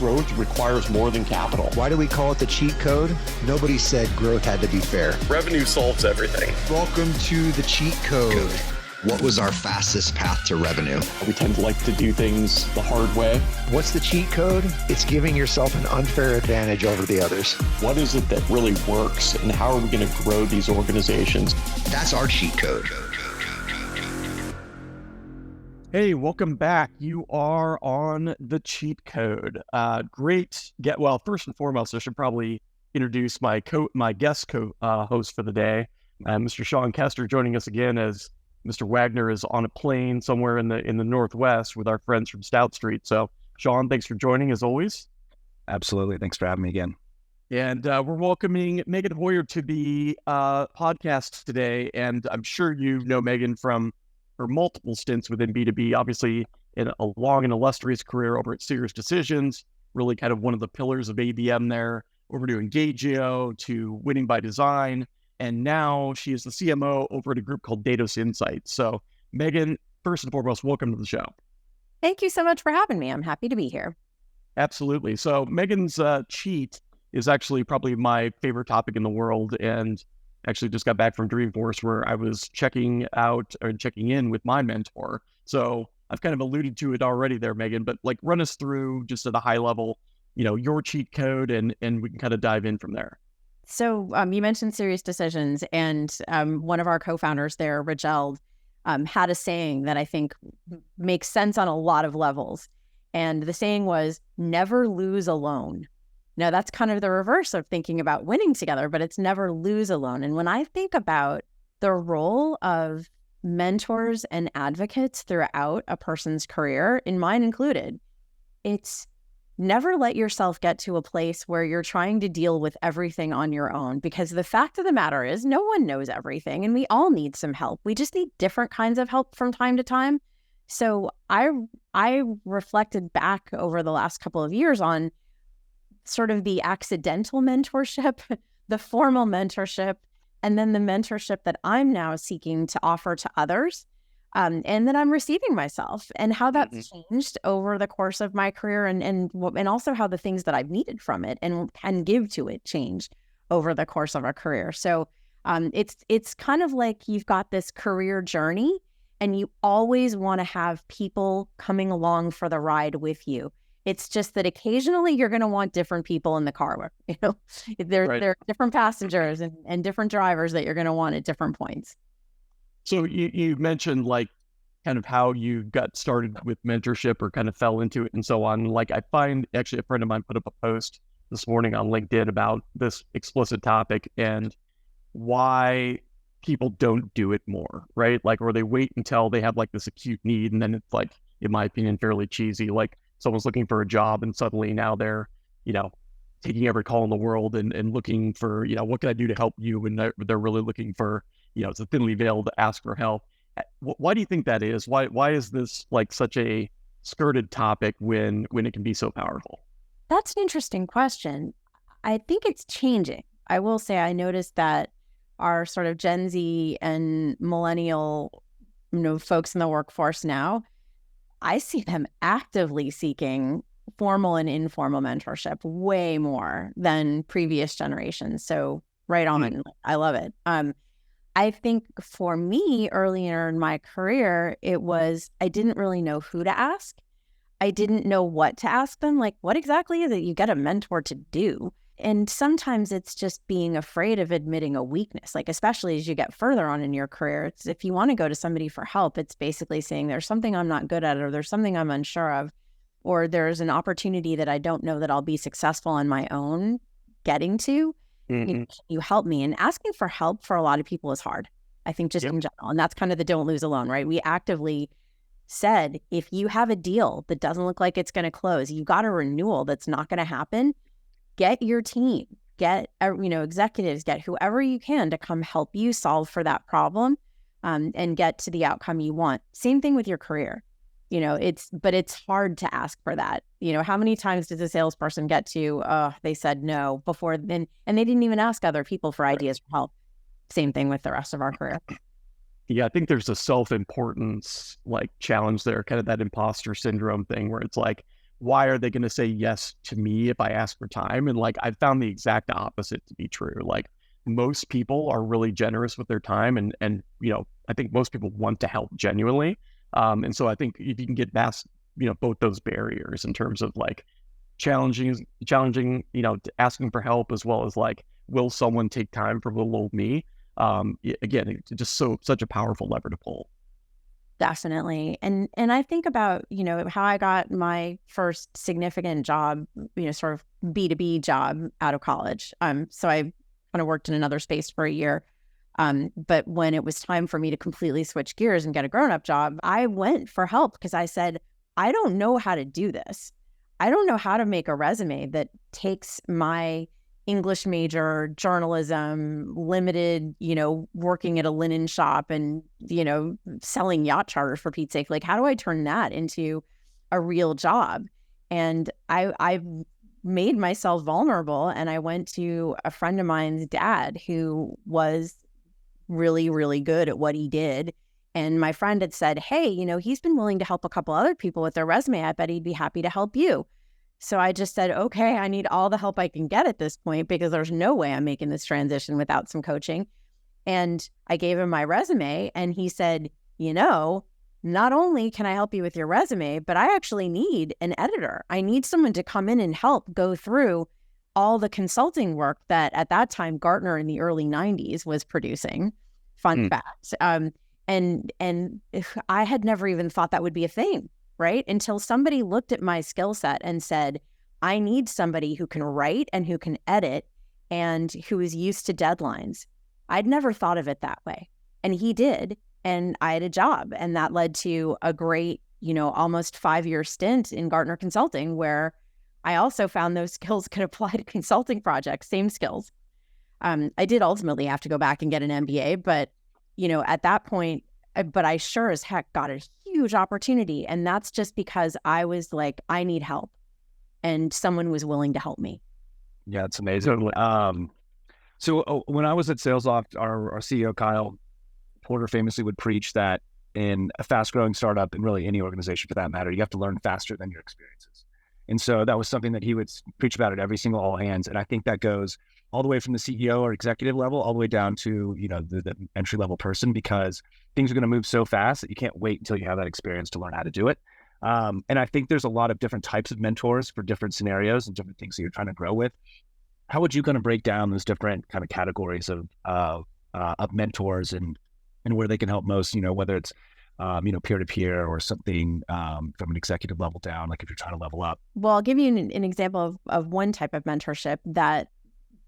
growth requires more than capital. Why do we call it the cheat code? Nobody said growth had to be fair. Revenue solves everything. Welcome to the cheat code. What was our fastest path to revenue? We tend to like to do things the hard way. What's the cheat code? It's giving yourself an unfair advantage over the others. What is it that really works, and how are we going to grow these organizations? That's our cheat code. Hey, welcome back. You are on the cheat code. Well, first and foremost, I should probably introduce my guest host for the day, Mr. Sean Kester, joining us again as Mr. Wagner is on a plane somewhere in the Northwest with our friends from Stout Street. So, Sean, thanks for joining as always. Absolutely. Thanks for having me again. And we're welcoming Megan Heuer to the podcast today. And I'm sure you know Megan from her multiple stints within B2B, obviously in a long and illustrious career over at Serious Decisions, really kind of one of the pillars of ABM there, over to Engagio, to Winning by Design. And now she is the CMO over at a group called Datos Insights. So Megan, first and foremost, welcome to the show. Thank you so much for having me. I'm happy to be here. Absolutely. So Megan's cheat is actually probably my favorite topic in the world. And actually just got back from Dreamforce where I was checking in with my mentor. So I've kind of alluded to it already there, Megan, but like run us through just at a high level, your cheat code and we can kind of dive in from there. So you mentioned Serious Decisions, and one of our co-founders there, Rajel, had a saying that I think makes sense on a lot of levels. And the saying was, never lose alone. Now, that's kind of the reverse of thinking about winning together, but it's never lose alone. And when I think about the role of mentors and advocates throughout a person's career, in mine included, it's never let yourself get to a place where you're trying to deal with everything on your own, because the fact of the matter is no one knows everything and we all need some help. We just need different kinds of help from time to time. So I reflected back over the last couple of years on sort of the accidental mentorship, the formal mentorship, and then the mentorship that I'm now seeking to offer to others. And that I'm receiving myself, and how that's changed over the course of my career, and also how the things that I've needed from it and can give to it changed over the course of a career. So it's kind of like you've got this career journey, and you always want to have people coming along for the ride with you. It's just that occasionally you're going to want different people in the car. There are different passengers and different drivers that you're going to want at different points. So you mentioned like kind of how you got started with mentorship or kind of fell into it and so on. Like I find actually a friend of mine put up a post this morning on LinkedIn about this explicit topic and why people don't do it more, right? Like, or they wait until they have like this acute need. And then it's like, in my opinion, fairly cheesy. Like someone's looking for a job and suddenly now they're, taking every call in the world and looking for, what can I do to help you? And they're really looking for, it's a thinly veiled ask for help. Why do you think that is? Why is this like such a skirted topic when it can be so powerful? That's an interesting question. I think it's changing. I will say I noticed that our sort of Gen Z and millennial, folks in the workforce now, I see them actively seeking formal and informal mentorship way more than previous generations. So right on. I love it. I think for me, earlier in my career, it was, I didn't really know who to ask. I didn't know what to ask them. Like, what exactly is it you get a mentor to do? And sometimes it's just being afraid of admitting a weakness, like especially as you get further on in your career. It's if you want to go to somebody for help, it's basically saying there's something I'm not good at, or there's something I'm unsure of, or there's an opportunity that I don't know that I'll be successful on my own getting to. Can you help me? And asking for help for a lot of people is hard, I think, just in general. And that's kind of the don't lose alone, right? We actively said, if you have a deal that doesn't look like it's going to close, you got a renewal that's not going to happen, get your team, get, executives, get whoever you can to come help you solve for that problem and get to the outcome you want. Same thing with your career. But it's hard to ask for that. How many times does a salesperson get to, they said no before then, and they didn't even ask other people for ideas for help. Same thing with the rest of our career. Yeah, I think there's a self-importance like challenge there, kind of that imposter syndrome thing where it's like, why are they going to say yes to me if I ask for time? And like, I found the exact opposite to be true. Like, most people are really generous with their time, and I think most people want to help genuinely. And so I think if you can get past both those barriers in terms of like challenging, asking for help, as well as like, will someone take time for little old me? Again, it's just such a powerful lever to pull. Definitely. And I think about, how I got my first significant job, sort of B2B job out of college. So I kind of worked in another space for a year. But when it was time for me to completely switch gears and get a grown-up job, I went for help because I said, I don't know how to do this. I don't know how to make a resume that takes my English major, journalism, limited, working at a linen shop and, selling yacht charters for Pete's sake. Like, how do I turn that into a real job? And I made myself vulnerable, and I went to a friend of mine's dad who was really, really good at what he did. And my friend had said, hey, he's been willing to help a couple other people with their resume. I bet he'd be happy to help you. So I just said, okay, I need all the help I can get at this point because there's no way I'm making this transition without some coaching. And I gave him my resume, and he said, not only can I help you with your resume, but I actually need an editor. I need someone to come in and help go through all the consulting work that at that time Gartner in the early 90s was producing. Fun fact. And I had never even thought that would be a thing, right? Until somebody looked at my skill set and said, I need somebody who can write and who can edit and who is used to deadlines. I'd never thought of it that way. And he did. And I had a job. And that led to a great, almost 5-year stint in Gartner Consulting, where I also found those skills could apply to consulting projects, same skills. I did ultimately have to go back and get an MBA, but, at that point, but I sure as heck got a huge opportunity. And that's just because I was like, I need help. And someone was willing to help me. Yeah, it's amazing. So when I was at SalesLoft, our CEO, Kyle Porter, famously would preach that in a fast-growing startup, and really any organization for that matter, you have to learn faster than your experiences. And so that was something that he would preach about at every single all hands. And I think that goes all the way from the CEO or executive level, all the way down to, the entry-level person, because things are going to move so fast that you can't wait until you have that experience to learn how to do it. And I think there's a lot of different types of mentors for different scenarios and different things that you're trying to grow with. How would you kind of break down those different kind of categories of mentors and where they can help most, whether it's, peer-to-peer or something from an executive level down, like if you're trying to level up? Well, I'll give you an example of one type of mentorship that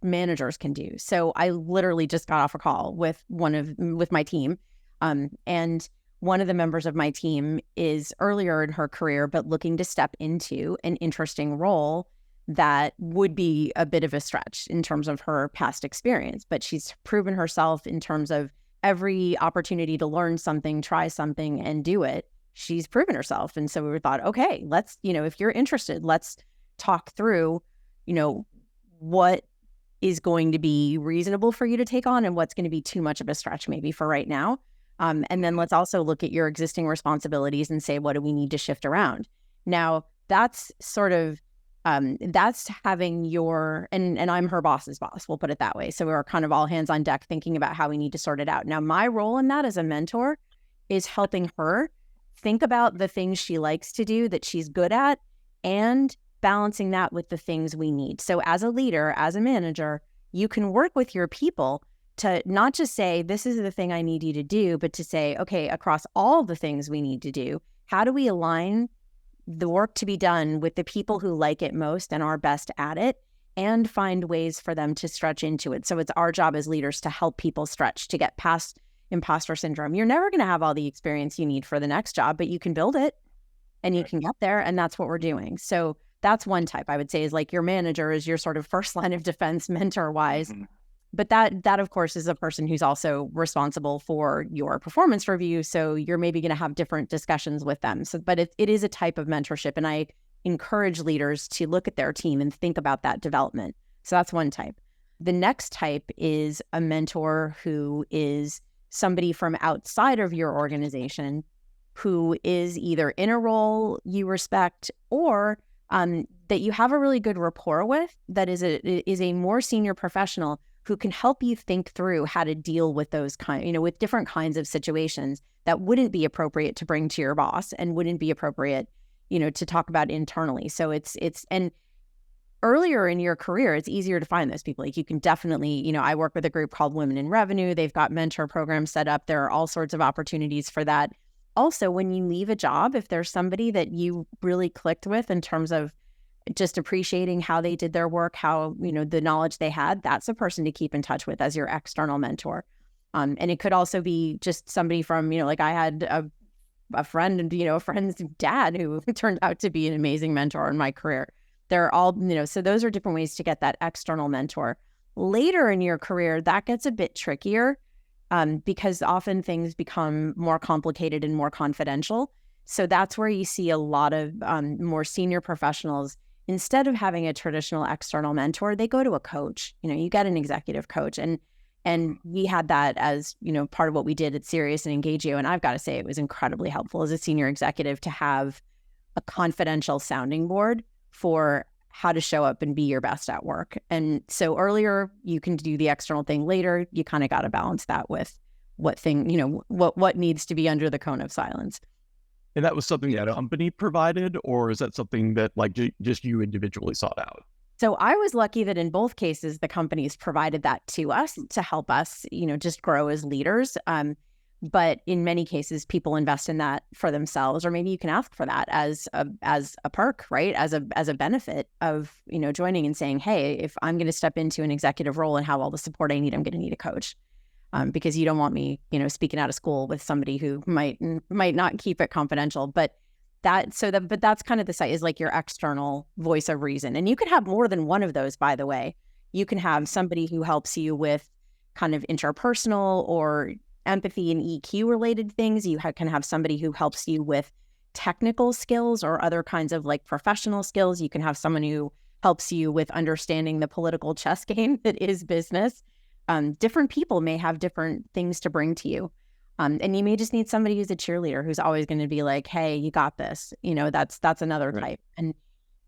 managers can do. So I literally just got off a call with my team. And one of the members of my team is earlier in her career, but looking to step into an interesting role that would be a bit of a stretch in terms of her past experience. But she's proven herself in terms of every opportunity to learn something, try something, and do it. She's proven herself. And so we thought, okay, let's, if you're interested, let's talk through, what is going to be reasonable for you to take on and what's going to be too much of a stretch maybe for right now. And then let's also look at your existing responsibilities and say, what do we need to shift around? Now, that's sort of, that's having your, and I'm her boss's boss, we'll put it that way. So we're kind of all hands on deck thinking about how we need to sort it out. Now, my role in that as a mentor is helping her think about the things she likes to do that she's good at and balancing that with the things we need. So as a leader, as a manager, you can work with your people to not just say, this is the thing I need you to do, but to say, okay, across all the things we need to do, how do we align the work to be done with the people who like it most and are best at it, and find ways for them to stretch into it. So it's our job as leaders to help people stretch, to get past imposter syndrome. You're never going to have all the experience you need for the next job, but you can build it and you can get there. And that's what we're doing. So that's one type I would say is like your manager is your sort of first line of defense mentor wise. Mm-hmm. But that of course is a person who's also responsible for your performance review. So you're maybe going to have different discussions with them. So, but it is a type of mentorship. And I encourage leaders to look at their team and think about that development. So that's one type. The next type is a mentor who is somebody from outside of your organization who is either in a role you respect or that you have a really good rapport with, that is a more senior professional who can help you think through how to deal with those with different kinds of situations that wouldn't be appropriate to bring to your boss and wouldn't be appropriate, to talk about internally. So and earlier in your career, it's easier to find those people. Like you can definitely, I work with a group called Women in Revenue. They've got mentor programs set up. There are all sorts of opportunities for that. Also, when you leave a job, if there's somebody that you really clicked with in terms of just appreciating how they did their work, how, the knowledge they had, that's a person to keep in touch with as your external mentor. And it could also be just somebody from, like I had a friend and, a friend's dad who turned out to be an amazing mentor in my career. They're all, so those are different ways to get that external mentor. Later in your career, that gets a bit trickier because often things become more complicated and more confidential. So that's where you see a lot of more senior professionals, instead of having a traditional external mentor, they go to a coach. You get an executive coach. And we had that as, part of what we did at Sirius and Engagio. And I've got to say, it was incredibly helpful as a senior executive to have a confidential sounding board for how to show up and be your best at work. And so earlier you can do the external thing. Later, you kind of got to balance that with what needs to be under the cone of silence. And that was something that a company provided, or is that something that just you individually sought out? So I was lucky that in both cases, the companies provided that to us to help us, just grow as leaders. But in many cases, people invest in that for themselves, or maybe you can ask for that as a perk, right? As a benefit of, joining and saying, hey, if I'm going to step into an executive role and have all the support I need, I'm going to need a coach. Because you don't want me, speaking out of school with somebody who might not keep it confidential. But that's kind of the site is like your external voice of reason. And you could have more than one of those, by the way. You can have somebody who helps you with kind of interpersonal or empathy and EQ related things. You can have somebody who helps you with technical skills or other kinds of professional skills. You can have someone who helps you with understanding the political chess game that is business. Different people may have different things to bring to you. And you may just need somebody who's a cheerleader, who's always going to be like, hey, you got this. That's another type. And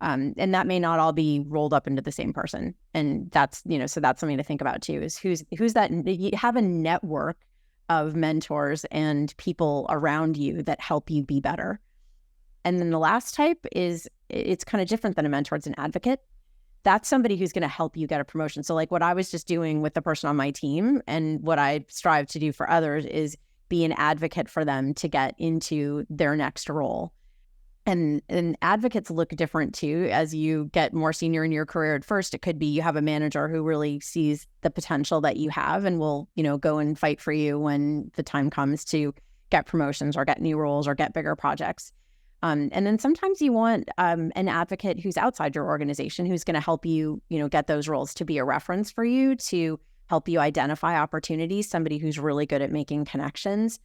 that may not all be rolled up into the same person. And that's, so that's something to think about too, is who's that. You have a network of mentors and people around you that help you be better. And then the last type is, it's kind of different than a mentor. It's an advocate. That's somebody who's going to help you get a promotion. So what I was just doing with the person on my team and what I strive to do for others is be an advocate for them to get into their next role. And advocates look different too as you get more senior in your career. At first, it could be you have a manager who really sees the potential that you have and will, go and fight for you when the time comes to get promotions or get new roles or get bigger projects. And then sometimes you want an advocate who's outside your organization who's going to help you, get those roles, to be a reference for you, to help you identify opportunities, somebody who's really good at making connections.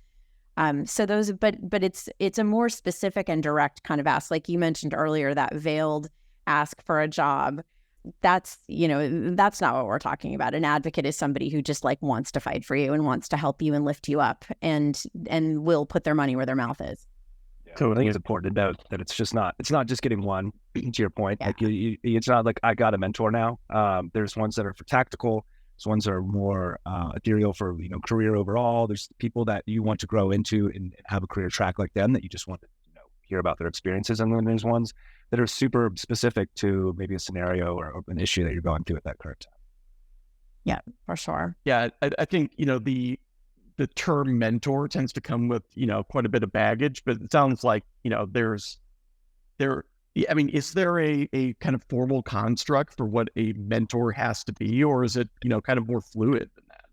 So those, but it's a more specific and direct kind of ask. Like you mentioned earlier, that veiled ask for a job. That's not what we're talking about. An advocate is somebody who just wants to fight for you and wants to help you and lift you up and will put their money where their mouth is. So I think it's important to note that it's not just getting one, to your point. Yeah. It's not like I got a mentor now. There's ones that are for tactical. There's ones that are more ethereal for, career overall. There's people that you want to grow into and have a career track like them that you just want to, hear about their experiences. And then there's ones that are super specific to maybe a scenario or an issue that you're going through at that current time. Yeah, for sure. Yeah, I think, the term mentor tends to come with, quite a bit of baggage, but it sounds like, is there a kind of formal construct for what a mentor has to be, or is it, kind of more fluid than that?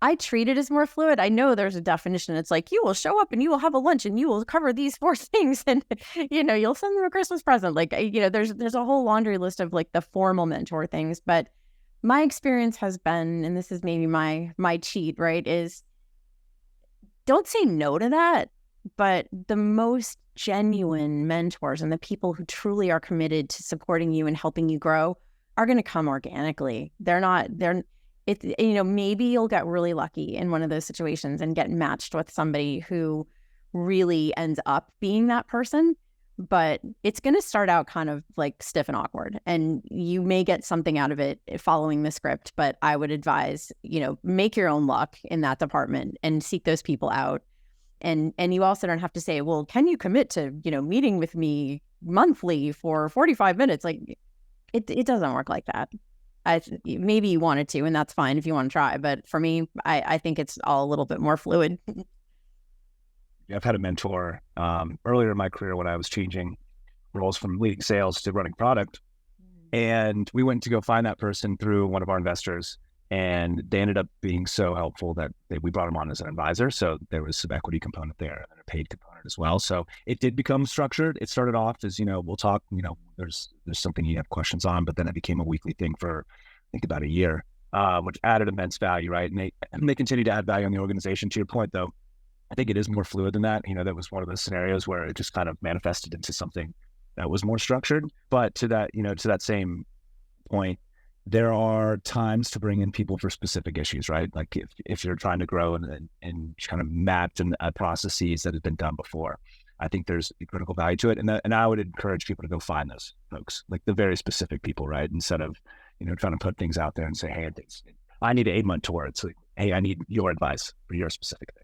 I treat it as more fluid. I know there's a definition. It's like, you will show up and you will have a lunch and you will cover these 4 things and, you'll send them a Christmas present. There's a whole laundry list of the formal mentor things. But my experience has been, and this is maybe my cheat, right, is don't say no to that. But the most genuine mentors and the people who truly are committed to supporting you and helping you grow are going to come organically. Maybe you'll get really lucky in one of those situations and get matched with somebody who really ends up being that person. but it's going to start out kind of like stiff and awkward, and you may get something out of it following the script. But I would advise, make your own luck in that department and seek those people out. And you also don't have to say, well, can you commit to, meeting with me monthly for 45 minutes? Like it doesn't work like that. Maybe you wanted to, and that's fine if you want to try. But for me, I think it's all a little bit more fluid. I've had a mentor earlier in my career when I was changing roles from leading sales to running product. And we went to go find that person through one of our investors. And they ended up being so helpful that we brought him on as an advisor. So there was some equity component there and a paid component as well. So it did become structured. It started off as, we'll talk, there's something you have questions on, but then it became a weekly thing for, I think, about a year, which added immense value, right? And they continue to add value on the organization. To your point, though, I think it is more fluid than that. That was one of those scenarios where it just kind of manifested into something that was more structured. But to that same point, there are times to bring in people for specific issues, right? Like if you're trying to grow and kind of mapped and processes that have been done before, I think there's a critical value to it. And I would encourage people to go find those folks, like the very specific people, right? Instead of, trying to put things out there and say, hey, I need an 8-month tour. It's like, hey, I need your advice for your specific thing.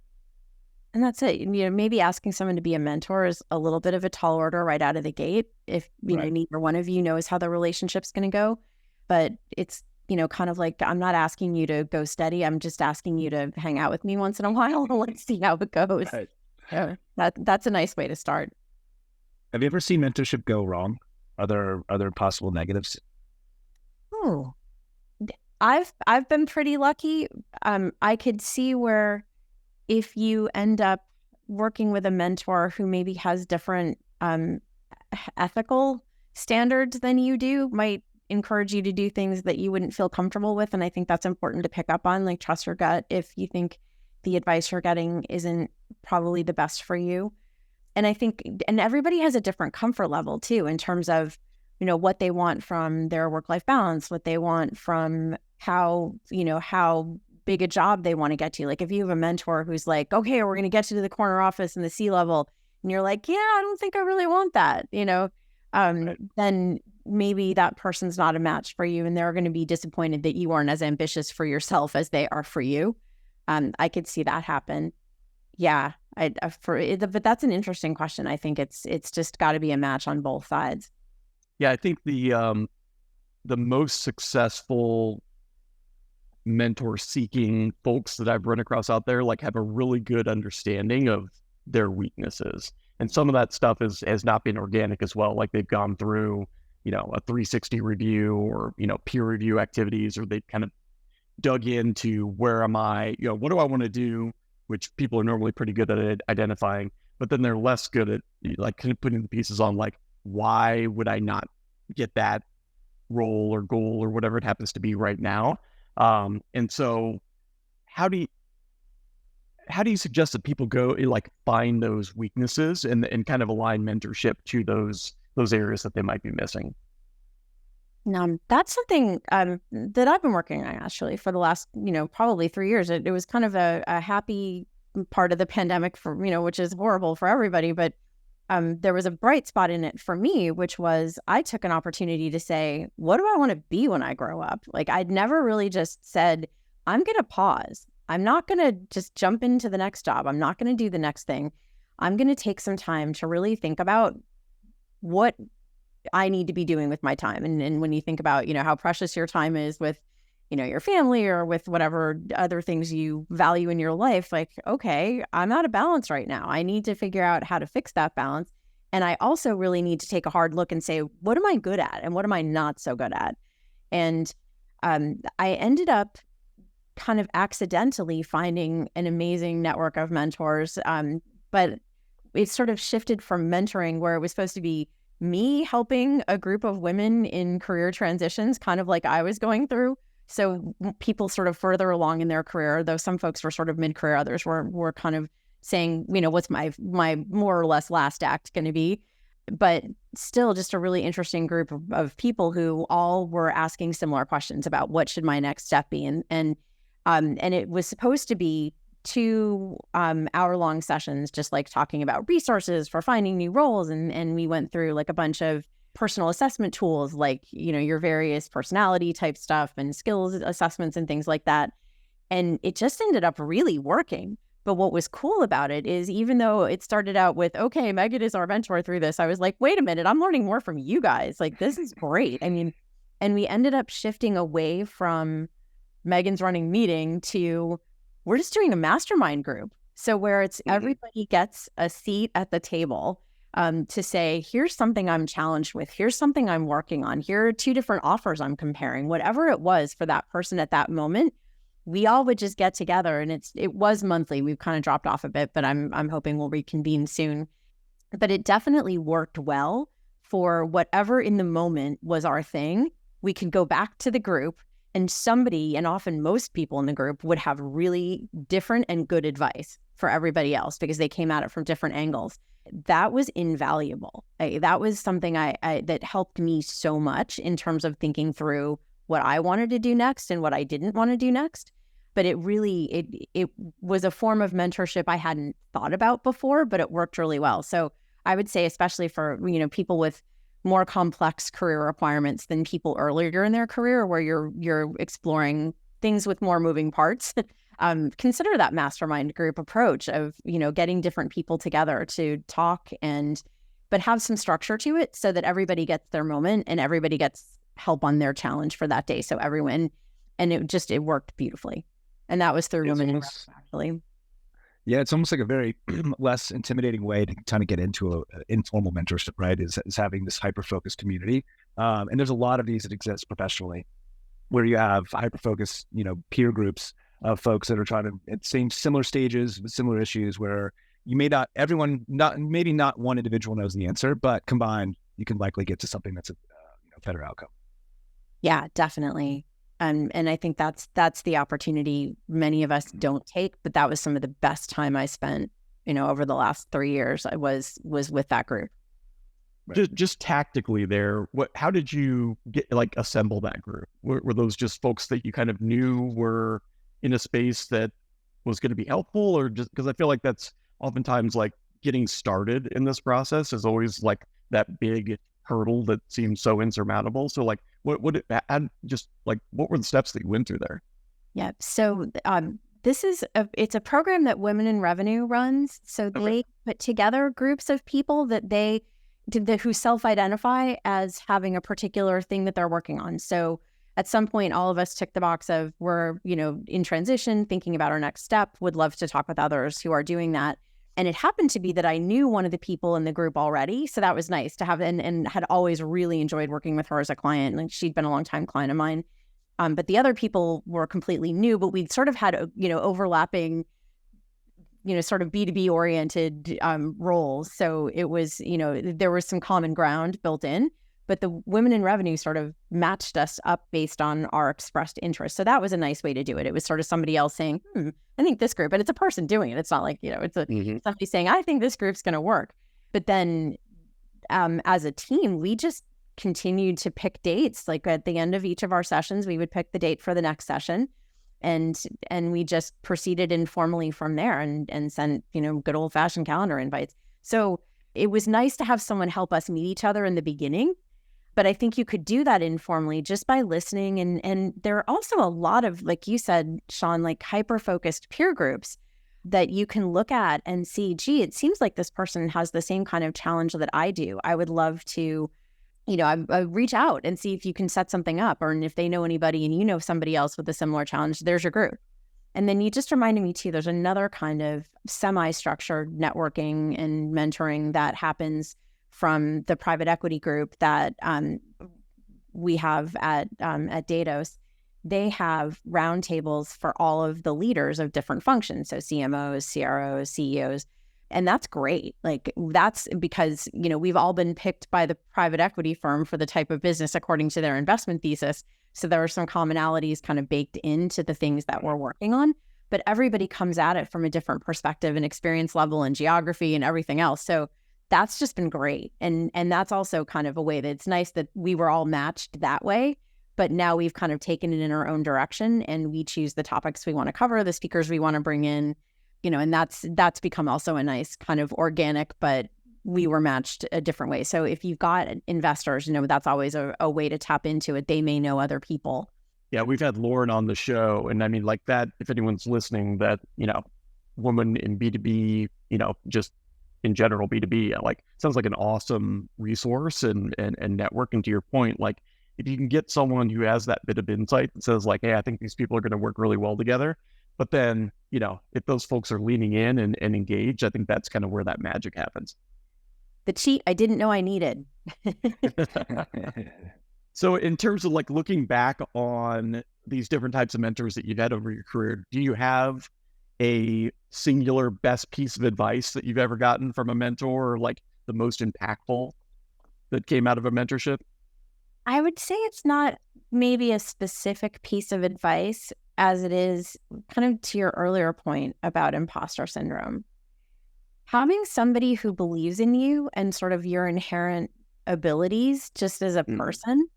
And that's it. Maybe asking someone to be a mentor is a little bit of a tall order right out of the gate. If, neither one of you knows how the relationship's going to go. But it's, kind of like, I'm not asking you to go steady. I'm just asking you to hang out with me once in a while and let's see how it goes. Right. Yeah, that's a nice way to start. Have you ever seen mentorship go wrong? Are there possible negatives? Oh, I've been pretty lucky. I could see where if you end up working with a mentor who maybe has different ethical standards than you do, might encourage you to do things that you wouldn't feel comfortable with. And I think that's important to pick up on, like trust your gut if you think the advice you're getting isn't probably the best for you. And I think, and everybody has a different comfort level too, in terms of, what they want from their work-life balance, what they want from how big a job they want to get to. Like if you have a mentor who's like, okay, we're going to get you to the corner office in the C-level, and you're like, yeah, I don't think I really want that, Right. Then maybe that person's not a match for you, and they're going to be disappointed that you aren't as ambitious for yourself as they are for you. I could see that happen. Yeah, but that's an interesting question. I think it's just got to be a match on both sides. Yeah, I think the most successful mentor seeking folks that I've run across out there have a really good understanding of their weaknesses. And some of that stuff has not been organic as well. Like they've gone through, a 360 review or, peer review activities, or they've kind of dug into where am I, what do I want to do, which people are normally pretty good at identifying, but then they're less good at kind of putting the pieces on, why would I not get that role or goal or whatever it happens to be right now? And so how do you suggest that people go find those weaknesses and kind of align mentorship to those areas that they might be missing? That's something that I've been working on actually for the last, probably 3 years. It was kind of a happy part of the pandemic for, which is horrible for everybody. But there was a bright spot in it for me, which was I took an opportunity to say, what do I want to be when I grow up? I'd never really just said, I'm going to pause. I'm not going to just jump into the next job. I'm not going to do the next thing. I'm going to take some time to really think about what I need to be doing with my time. And when you think about, how precious your time is with, your family or with whatever other things you value in your life, okay, I'm out of balance right now. I need to figure out how to fix that balance. And I also really need to take a hard look and say, what am I good at? And what am I not so good at? And I ended up kind of accidentally finding an amazing network of mentors. But it sort of shifted from mentoring, where it was supposed to be me helping a group of women in career transitions, kind of like I was going through. So people sort of further along in their career, though some folks were sort of mid-career, others were kind of saying, what's my more or less last act going to be? But still just a really interesting group of people who all were asking similar questions about what should my next step be. And it was supposed to be 2 hour-long sessions, just like talking about resources for finding new roles. And we went through like a bunch of personal assessment tools, like, your various personality type stuff and skills assessments and things like that. And it just ended up really working. But what was cool about it is, even though it started out with, okay, Megan is our mentor through this, I was like, wait a minute, I'm learning more from you guys. Like, this is great. I mean, and we ended up shifting away from Megan's running meeting to, we're just doing a mastermind group. So where it's everybody gets a seat at the table to say, here's something I'm challenged with. Here's something I'm working on. Here are 2 different offers I'm comparing. Whatever it was for that person at that moment, we all would just get together, and it was monthly. We've kind of dropped off a bit, but I'm hoping we'll reconvene soon. But it definitely worked well for whatever in the moment was our thing. We could go back to the group, and somebody, and often most people in the group, would have really different and good advice for everybody else because they came at it from different angles. That was invaluable. That was something that helped me so much in terms of thinking through what I wanted to do next and what I didn't want to do next. But it really, it was a form of mentorship I hadn't thought about before, but it worked really well. So I would say, especially for, people with more complex career requirements than people earlier in their career, where you're exploring things with more moving parts, consider that mastermind group approach of, getting different people together to talk but have some structure to it so that everybody gets their moment and everybody gets help on their challenge for that day. So everyone, and it worked beautifully. And that was through Women in Revenue, actually. Yeah, it's almost like a very less intimidating way to kind of get into an informal mentorship, right? Is having this hyper-focused community. And there's a lot of these that exist professionally, where you have hyper-focused, peer groups of folks that are trying to at similar stages with similar issues, where you may not, maybe not one individual knows the answer, but combined, you can likely get to something that's a better outcome. Yeah, definitely. And I think that's the opportunity many of us don't take, but that was some of the best time I spent, over the last 3 years. I was with that group. Just tactically there, how did you assemble that group? Were those just folks that you kind of knew were in a space that was going to be helpful, or just because I feel like that's oftentimes like getting started in this process is always like that big hurdle that seems so insurmountable. So like, what were the steps that you went through there? Yeah. So it's a program that Women in Revenue runs. So they put together groups of people that who self-identify as having a particular thing that they're working on. So at some point, all of us tick the box of we're, in transition, thinking about our next step, would love to talk with others who are doing that. And it happened to be that I knew one of the people in the group already. So that was nice to have, and had always really enjoyed working with her as a client. Like, she'd been a long time client of mine. But the other people were completely new, but we'd sort of had, overlapping, sort of B2B oriented roles. So it was, there was some common ground built in, but the Women in Revenue sort of matched us up based on our expressed interest. So that was a nice way to do it. It was sort of somebody else saying, I think this group, and it's a person doing it. It's not like, it's somebody saying, I think this group's going to work. But then as a team, we just continued to pick dates. Like at the end of each of our sessions, we would pick the date for the next session. And we just proceeded informally from there and sent, good old fashioned calendar invites. So it was nice to have someone help us meet each other in the beginning. But I think you could do that informally just by listening. And there are also a lot of, like you said, Sean, like hyper-focused peer groups that you can look at and see, gee, it seems like this person has the same kind of challenge that I do. I would love to, I reach out and see if you can set something up, or if they know anybody and somebody else with a similar challenge, there's your group. And then you just reminded me too, there's another kind of semi-structured networking and mentoring that happens from the private equity group that we have at Datos. They have roundtables for all of the leaders of different functions. So CMOs, CROs, CEOs. And that's great. Like, that's because, we've all been picked by the private equity firm for the type of business according to their investment thesis. So there are some commonalities kind of baked into the things that we're working on, but everybody comes at it from a different perspective and experience level and geography and everything else. So that's just been great. And that's also kind of a way that it's nice that we were all matched that way, but now we've kind of taken it in our own direction and we choose the topics we want to cover, the speakers we want to bring in. and that's become also a nice kind of organic, but we were matched a different way. So if you've got investors, that's always a way to tap into it. They may know other people. Yeah, we've had Lauren on the show, and I mean, like that, if anyone's listening, that, woman in B2B, just in general, B2B, like, sounds like an awesome resource and network. And to your point, like, if you can get someone who has that bit of insight that says like, hey, I think these people are going to work really well together. But then, if those folks are leaning in and engaged, I think that's kind of where that magic happens. The cheat I didn't know I needed. So in terms of like looking back on these different types of mentors that you've had over your career, do you have a singular best piece of advice that you've ever gotten from a mentor, or like the most impactful that came out of a mentorship? I would say it's not maybe a specific piece of advice as it is kind of to your earlier point about imposter syndrome. Having somebody who believes in you and sort of your inherent abilities just as a person,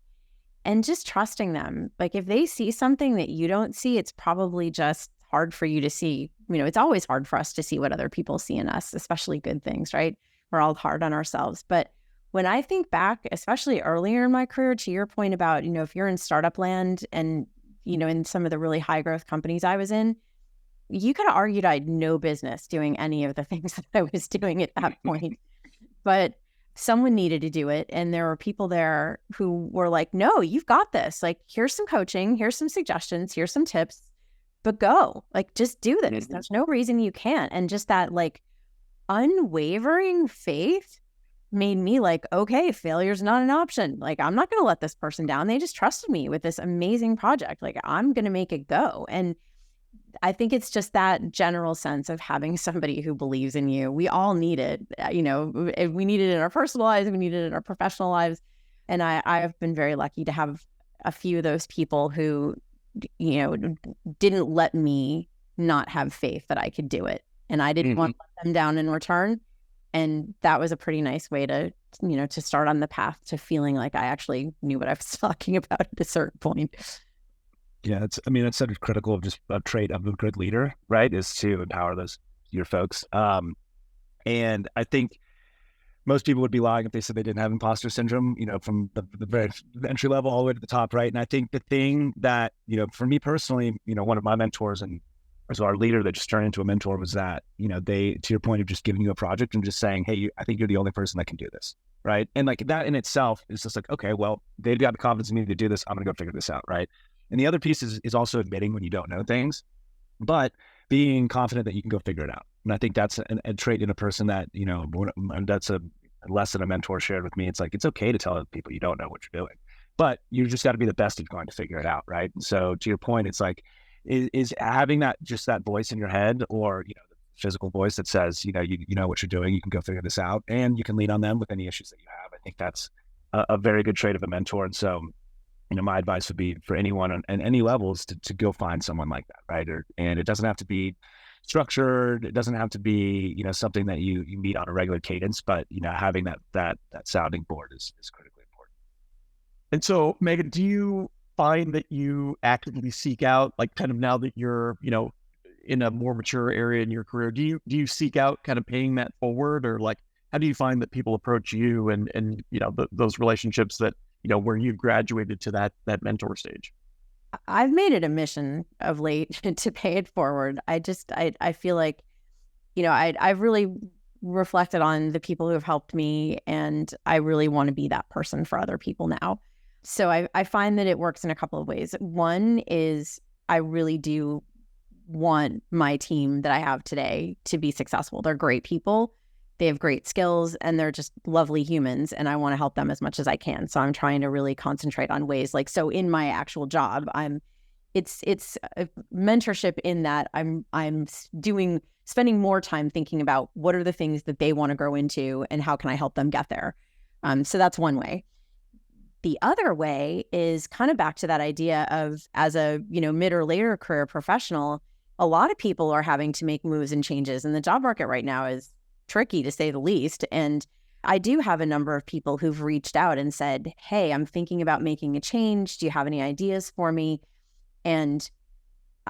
and just trusting them. Like if they see something that you don't see, it's probably just hard for you to see. It's always hard for us to see what other people see in us, especially good things, right? We're all hard on ourselves. But when I think back, especially earlier in my career, to your point about, if you're in startup land and, in some of the really high growth companies I was in, you could have argued I had no business doing any of the things that I was doing at that point. But someone needed to do it. And there were people there who were like, no, you've got this. Like, here's some coaching, here's some suggestions, here's some tips, but go, like, just do this. There's no reason you can't. And just that like unwavering faith made me like, okay, failure's not an option. Like, I'm not going to let this person down. They just trusted me with this amazing project. Like, I'm going to make it go. And I think it's just that general sense of having somebody who believes in you. We all need it. We need it in our personal lives. We need it in our professional lives. And I have been very lucky to have a few of those people who, didn't let me not have faith that I could do it. And I didn't want to let them down in return. And that was a pretty nice way to, to start on the path to feeling like I actually knew what I was talking about at a certain point. Yeah, it's sort of critical of just a trait of a good leader, right? Is to empower your folks. And I think most people would be lying if they said they didn't have imposter syndrome, from the very entry level all the way to the top, right? And I think the thing that, for me personally, one of my mentors and as our leader that just turned into a mentor was that, they, to your point of just giving you a project and just saying, hey, I think you're the only person that can do this, right? And like that in itself is just like, okay, well, they've got the confidence in me to do this. I'm going to go figure this out, right? And the other piece is also admitting when you don't know things, but being confident that you can go figure it out. And I think that's a trait in a person that, that's a lesson a mentor shared with me. It's like, it's okay to tell other people you don't know what you're doing, but you just got to be the best at going to figure it out, right? And so to your point, it's like, is having that voice in your head or, the physical voice that says, you know what you're doing, you can go figure this out and you can lean on them with any issues that you have. I think that's a very good trait of a mentor. And so, my advice would be for anyone on any levels to go find someone like that, right? And it doesn't have to be structured. It doesn't have to be, something that you meet on a regular cadence, but, having that sounding board is critically important. And so, Megan, do you find that you actively seek out, like kind of now that you're, in a more mature area in your career, do you seek out kind of paying that forward, or like, how do you find that people approach you and those relationships that, where you've graduated to that mentor stage? I've made it a mission of late to pay it forward. I feel like, I've really reflected on the people who have helped me, and I really want to be that person for other people now. So I find that it works in a couple of ways. One is I really do want my team that I have today to be successful. They're great people. They have great skills and they're just lovely humans, and I want to help them as much as I can. So I'm trying to really concentrate on ways like, so in my actual job, it's a mentorship in that I'm spending more time thinking about what are the things that they want to grow into and how can I help them get there. So that's one way. The other way is kind of back to that idea of, as a, mid or later career professional, a lot of people are having to make moves and changes, and the job market right now is tricky to say the least. And I do have a number of people who've reached out and said, hey, I'm thinking about making a change. Do you have any ideas for me? And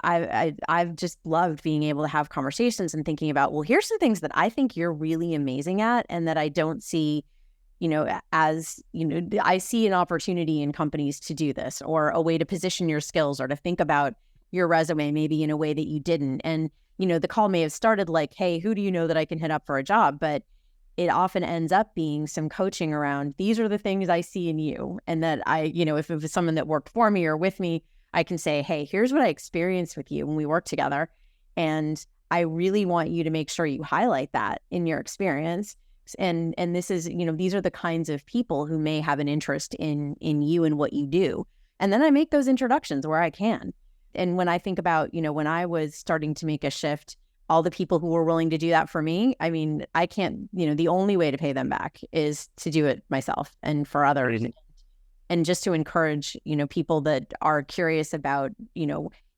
I've just loved being able to have conversations and thinking about, well, here's some things that I think you're really amazing at and that I don't see, as, I see an opportunity in companies to do this, or a way to position your skills, or to think about your resume maybe in a way that you didn't. And, the call may have started like, hey, who do you know that I can hit up for a job? But it often ends up being some coaching around, these are the things I see in you. And that if it was someone that worked for me or with me, I can say, hey, here's what I experienced with you when we worked together. And I really want you to make sure you highlight that in your experience. And this is, these are the kinds of people who may have an interest in you and what you do. And then I make those introductions where I can. And when I think about, when I was starting to make a shift, all the people who were willing to do that for me, I mean, I can't, the only way to pay them back is to do it myself and for others. And just to encourage, people that are curious about,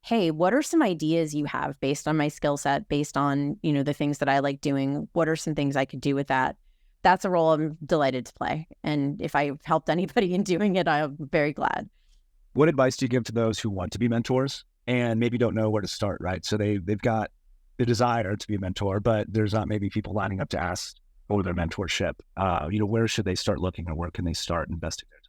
hey, what are some ideas you have based on my skill set, based on, the things that I like doing? What are some things I could do with that? That's a role I'm delighted to play. And if I've helped anybody in doing it, I'm very glad. What advice do you give to those who want to be mentors and maybe don't know where to start, right? So they've got the desire to be a mentor, but there's not maybe people lining up to ask for their mentorship. Where should they start looking, or where can they start investing their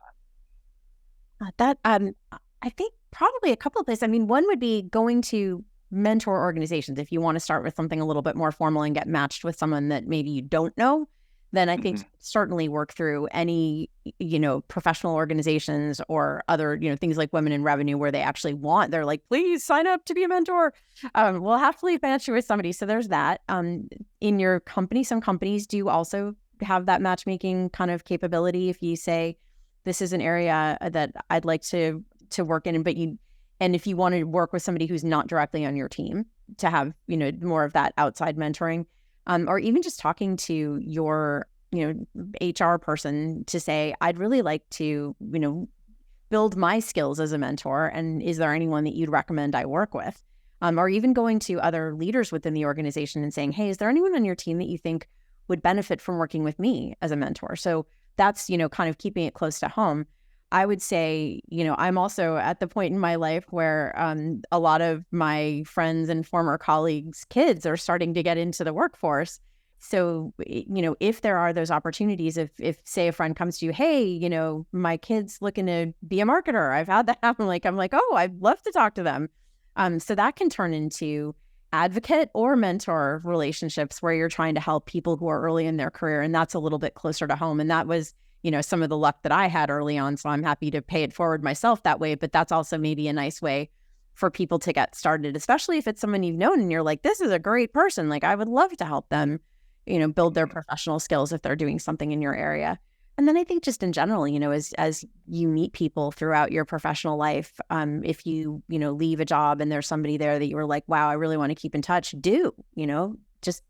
time? I think probably a couple of places. I mean, one would be going to mentor organizations. If you want to start with something a little bit more formal and get matched with someone that maybe you don't know, then I think certainly work through any, professional organizations or other, things like Women in Revenue, where they actually they're like, please sign up to be a mentor. We'll happily match you with somebody. So there's that. In your company, some companies do also have that matchmaking kind of capability. If you say, this is an area that I'd like to work in, and if you want to work with somebody who's not directly on your team, to have, more of that outside mentoring, or even just talking to your, HR person to say, I'd really like to, build my skills as a mentor. And is there anyone that you'd recommend I work with? Or even going to other leaders within the organization and saying, hey, is there anyone on your team that you think would benefit from working with me as a mentor? So that's, kind of keeping it close to home. I would say, I'm also at the point in my life where a lot of my friends and former colleagues' kids are starting to get into the workforce. So, if there are those opportunities, if say a friend comes to you, hey, my kid's looking to be a marketer, I've had that happen. I'm like, oh, I'd love to talk to them. So that can turn into advocate or mentor relationships where you're trying to help people who are early in their career. And that's a little bit closer to home. And that was, some of the luck that I had early on. So I'm happy to pay it forward myself that way. But that's also maybe a nice way for people to get started, especially if it's someone you've known and you're like, this is a great person. I would love to help them, build their professional skills if they're doing something in your area. And then I think just in general, as you meet people throughout your professional life, if you, leave a job and there's somebody there that you were like, wow, I really want to keep in touch, just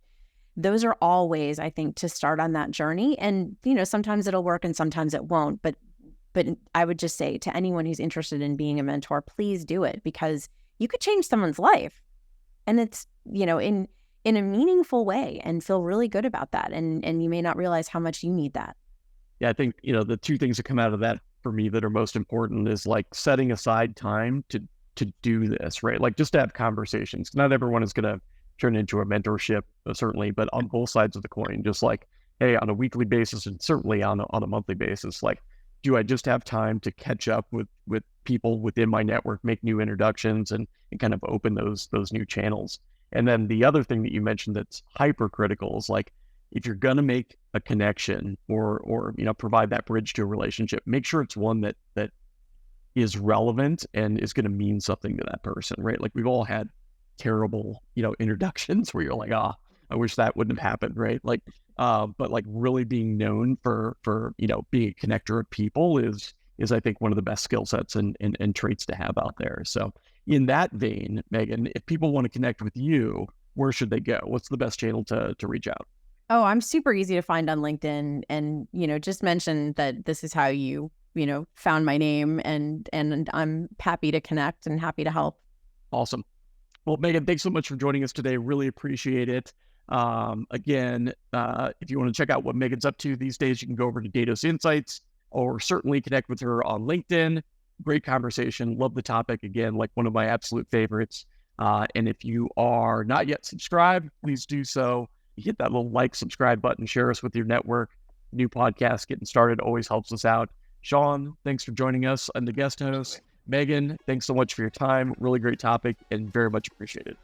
those are all ways, I think, to start on that journey. And, sometimes it'll work and sometimes it won't. But I would just say to anyone who's interested in being a mentor, please do it, because you could change someone's life. And it's, in a meaningful way, and feel really good about that. And you may not realize how much you need that. Yeah, I think, the two things that come out of that for me that are most important is setting aside time to do this, right? Just to have conversations. Not everyone is going to turn into a mentorship, certainly, but on both sides of the coin, just hey, on a weekly basis and certainly on a monthly basis, do I just have time to catch up with people within my network, make new introductions and kind of open those new channels? And then the other thing that you mentioned that's hypercritical is if you're going to make a connection or provide that bridge to a relationship, make sure it's one that is relevant and is going to mean something to that person, right? We've all had terrible, introductions where you're like, I wish that wouldn't have happened, right? But really being known for being a connector of people is I think one of the best skill sets and traits to have out there. So in that vein, Megan, if people want to connect with you, where should they go? What's the best channel to reach out? Oh, I'm super easy to find on LinkedIn, and, just mention that this is how you found my name, and I'm happy to connect and happy to help. Awesome. Well, Megan, thanks so much for joining us today. Really appreciate it. Again, if you want to check out what Megan's up to these days, you can go over to Datos Insights or certainly connect with her on LinkedIn. Great conversation. Love the topic. Again, one of my absolute favorites. And if you are not yet subscribed, please do so. You hit that little like, subscribe button, share us with your network. New podcast getting started always helps us out. Sean, thanks for joining us and the guest host. Megan, thanks so much for your time. Really great topic and very much appreciated.